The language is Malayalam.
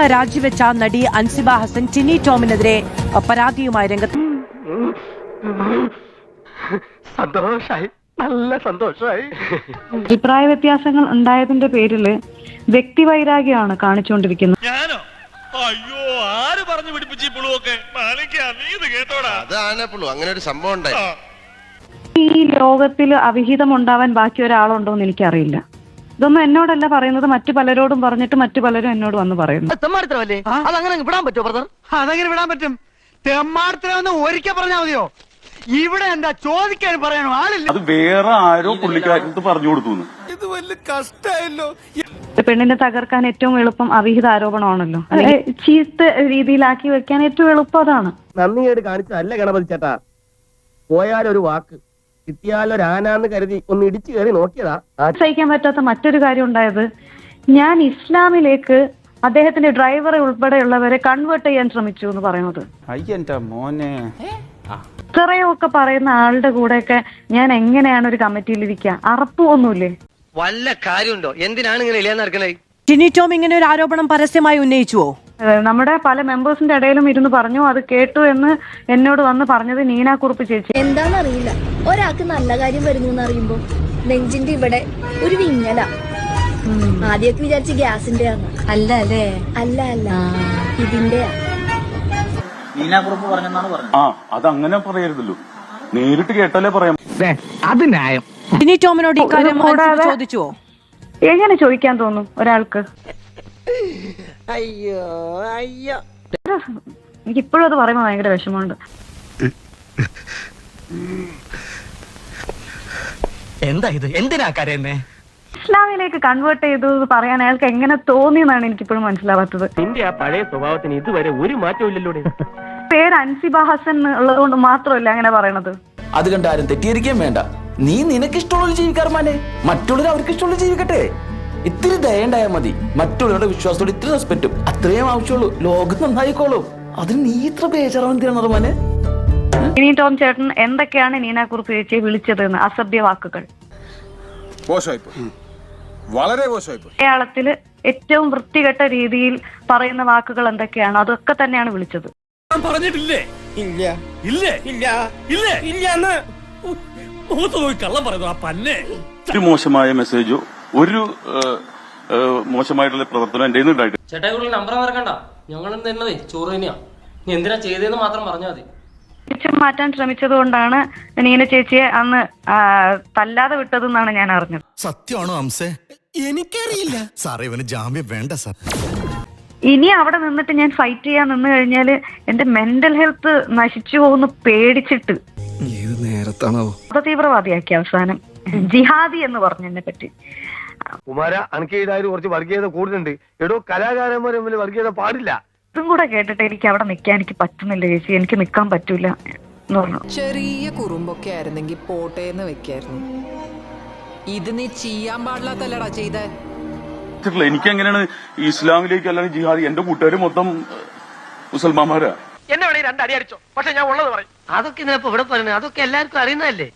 തുടർന്ന് രാജിവെച്ച നടി അൻസിബ ഹസൻ ടിനി ടോമിനെതിരെ പരാതിയുമായി രംഗത്ത്. സന്തോഷായി, നല്ല സന്തോഷായി. അഭിപ്രായ വ്യത്യാസങ്ങൾ ഉണ്ടായതിന്റെ പേരിൽ വ്യക്തിവൈരാഗ്യമാണ് കാണിച്ചുകൊണ്ടിരിക്കുന്നത്. അയ്യോ, ആര് പറഞ്ഞു പിടിപ്പിച്ചു പുളുവൊക്കെ? അങ്ങനെ ഒരു സംഭവം ഉണ്ടായി. ഈ ലോകത്തിൽ അവിഹിതം ഉണ്ടാവാൻ ബാക്കി ഒരാളുണ്ടോ എന്ന് എനിക്കറിയില്ല. ഇതൊന്നും എന്നോടല്ല പറയുന്നത്, മറ്റു പലരോടും പറഞ്ഞിട്ട് മറ്റു പലരും എന്നോട് വന്ന് പറയുന്നു. അതങ്ങനെ വിടാൻ പറ്റുമോ ബ്രദർ? അതെങ്ങനെ വിടാൻ പറ്റും? തെമ്മാടത്തിലൊന്ന് ഒരിക്കൽ പറഞ്ഞാൽ മതിയോ? ഇവിടെ എന്താ ചോദിക്കാൻ പറയാനോ ആളില്ല. അത് വേറെ ആരോ പുള്ളിക്കാരത്ത് പറഞ്ഞു കൊടുത്തു. ഇത് വലിയ കഷ്ടായല്ലോ. പെണ്ണിനെ തകർക്കാൻ ഏറ്റവും എളുപ്പം അവിഹിത ആരോപണമാണല്ലോ. ചീത്ത രീതിയിലാക്കി വെക്കാൻ ഏറ്റവും എളുപ്പം അതാണ്. നന്ദിയേട് കാണിച്ചതല്ല ഗണപതി ചേട്ടാ. പോയാലൊരു വാക്ക്, കിട്ടിയാലൊരാനാന്ന് കരുതി ഒന്ന് ഇടിച്ചു കയറി നോക്കിയതാ. സഹിക്കാൻ പറ്റാത്ത മറ്റൊരു കാര്യം ഉണ്ടായത്, ഞാൻ ഇസ്ലാമിലേക്ക് അദ്ദേഹത്തിന്റെ ഡ്രൈവറെ ഉൾപ്പെടെയുള്ളവരെ കൺവേർട്ട് ചെയ്യാൻ ശ്രമിച്ചു എന്ന് പറയുന്നത്. ഇത്രയൊക്കെ പറയുന്ന ആളുടെ കൂടെയൊക്കെ ഞാൻ എങ്ങനെയാണ് ഒരു കമ്മിറ്റിയിൽ ഇരിക്കുക? അറപ്പൊന്നുമില്ലേ? വല്ല കാര്യമുണ്ടോ? എന്തിനാണ് ഇങ്ങനെ ഇല്ലാന്ന് നടക്കണേ? ടിനി ടോം ഇങ്ങനെ ഒരു ആരോപണം പരസ്യമായി ഉന്നയിച്ചുവോ? നമ്മുടെ പല മെമ്പേഴ്സിന്റെ ഇടയിലും ഇരുന്ന് പറഞ്ഞു. അത് കേട്ടു എന്ന് എന്നോട് വന്ന് പറഞ്ഞത് നീന കുറുപ്പ് ചേച്ചി. എന്താന്നറിയില്ല, ഒരാൾക്ക് നല്ല കാര്യം വരുന്നു എന്നറിയുമ്പോ നെഞ്ചിന്റെ ഇവിടെ ഒരു വിങ്ങല. ആദ്യമൊക്കെ വിചാരിച്ച് ഗ്യാസിന്റെ ആണ്. അല്ല അല്ലേ? അല്ല അല്ല, ഇതിന്റെ. അതങ്ങനെ പറയരുതല്ലോ, നേരിട്ട് കേട്ടാലേ പറയാം. അത് ന്യായം. ടിനി ടോമിനോട് ഇക്കാര്യം ചോദിച്ചുവോ? എങ്ങനെ ചോദിക്കാൻ തോന്നും ഒരാൾക്ക്? അയ്യോ അയ്യോ, എനിക്ക് ഇപ്പോഴും അത് പറയുമ്പോൾ ഭയങ്കര വിഷമമുണ്ട്. എന്താ ഇത്? എന്തിനാ കരയുന്നേ? ഇസ്ലാമിലേക്ക് കൺവേർട്ട് ചെയ്തു പറയാൻ അയാൾക്ക് എങ്ങനെ തോന്നിയെന്നാണ് എനിക്കിപ്പോഴും മനസ്സിലാവാത്തത്. നിന്റെ ആ പഴയ സ്വഭാവത്തിന് ഇതുവരെ ഒരു മാറ്റവും ഇല്ലല്ലോ. പേര് അൻസിബ ഹസൻ ഉള്ളത് കൊണ്ട് മാത്രമല്ല അങ്ങനെ പറയണത്. അത് കണ്ട് ആരും തെറ്റിയിരിക്കാൻ വേണ്ട. നീ നിനക്കിഷ്ടമുള്ള ജീവിക്കാർമാനെ, മറ്റുള്ളവർ അവർക്ക് ഇഷ്ടമുള്ള ജീവിക്കട്ടെ. ഇത്തിരി ദയുണ്ടായാൽ മതി. മറ്റുള്ളവരുടെ വിശ്വാസത്തോട് ഇത്തിരി റെസ്പെക്റ്റും അത്രയും ആവശ്യമുള്ളൂ. ലോകം നന്നായിക്കോളും. അതിന് നീ ഇത്ര ബേജാറാവുന്നതിനാണ്. ടിനി ടോം ചേട്ടൻ എന്തൊക്കെയാണ് നീന കുറുപ്പ് ചേച്ചിയെ വിളിച്ചത് എന്ന്? അസഭ്യ വാക്കുകൾ, വളരെ മോശമായി. മലയാളത്തില് ഏറ്റവും വൃത്തികെട്ട രീതിയിൽ പറയുന്ന വാക്കുകൾ എന്തൊക്കെയാണ് അതൊക്കെ തന്നെയാണ് വിളിച്ചത്. പറഞ്ഞിട്ടില്ലേ? ഇല്ല ഇല്ല ഇല്ല ഇല്ല ഇല്ല. കള്ളം പറയുന്നു ആ പന്നെ. ഒരു മോശമായ മെസ്സേജോ ഒരു മോശമായിട്ടുള്ള പ്രവർത്തനം എന്റെ ഉണ്ടായിട്ട്. ചേട്ടായി കൂടുതൽ നമ്പർ മറക്കണ്ട. ഞങ്ങൾ തന്നതേ ചോറ് തന്നെയാ. നീ എന്തിനാ ചെയ്തതെന്ന് മാത്രം പറഞ്ഞാൽ മതി. മാറ്റാൻ ശ്രമിച്ചത് കൊണ്ടാണ് നീന ചേച്ചിയെ അന്ന് തല്ലാതെ വിട്ടതെന്നാണ് ഞാൻ അറിഞ്ഞത്. സത്യമാണോ അംസേ? എനിക്കറിയില്ല സാറേ, ഇവന് ജാമ്യം വേണ്ട സാർ. ഇനി അവിടെ നിന്നിട്ട് ഞാൻ ഫൈറ്റ് ചെയ്യാൻ നിന്ന് കഴിഞ്ഞാല് എന്റെ മെന്റൽ ഹെൽത്ത് നശിച്ചു പോകുന്നു പേടിച്ചിട്ട് ഏത് നേരത്താണോ തീവ്രവാദിയാക്കി അവസാനം ജിഹാദി എന്ന് പറഞ്ഞു എന്നെ പറ്റി. കുമാര, അനക്കേതായാലും കുറച്ച് വർഗീയത കൂടുതലുണ്ട്. എടോ, കലാകാരന്മാർ തമ്മിൽ വർഗീയത പാടില്ല. ഇതും കൂടെ കേട്ടിട്ട് എനിക്ക് അവിടെ നിൽക്കാൻ എനിക്ക് പറ്റുന്നില്ല ചേച്ചി, എനിക്ക് നിൽക്കാൻ പറ്റൂല എന്ന് പറഞ്ഞു. ചെറിയ കുറുമ്പൊക്കെ ആയിരുന്നെങ്കിൽ പോട്ടേന്ന് വെക്കായിരുന്നു. ഇത് നീ ചെയ്യാൻ പാടില്ലാത്തല്ലടാ ചെയ്തേ. എനിക്ക് എങ്ങനെയാണ് ഇസ്ലാമിലേക്ക് അല്ലെങ്കിൽ ജിഹാദി? എന്റെ കൂട്ടുകാർ മൊത്തം മുസൽമാന്മാരാ. എന്നെ വേണേ രണ്ടടി അടിച്ചോ, പക്ഷെ ഞാൻ ഉള്ളത് പറയും. അതൊക്കെ ഇവിടെ പറയുന്നത് അതൊക്കെ എല്ലാവർക്കും അറിയുന്നതല്ലേ.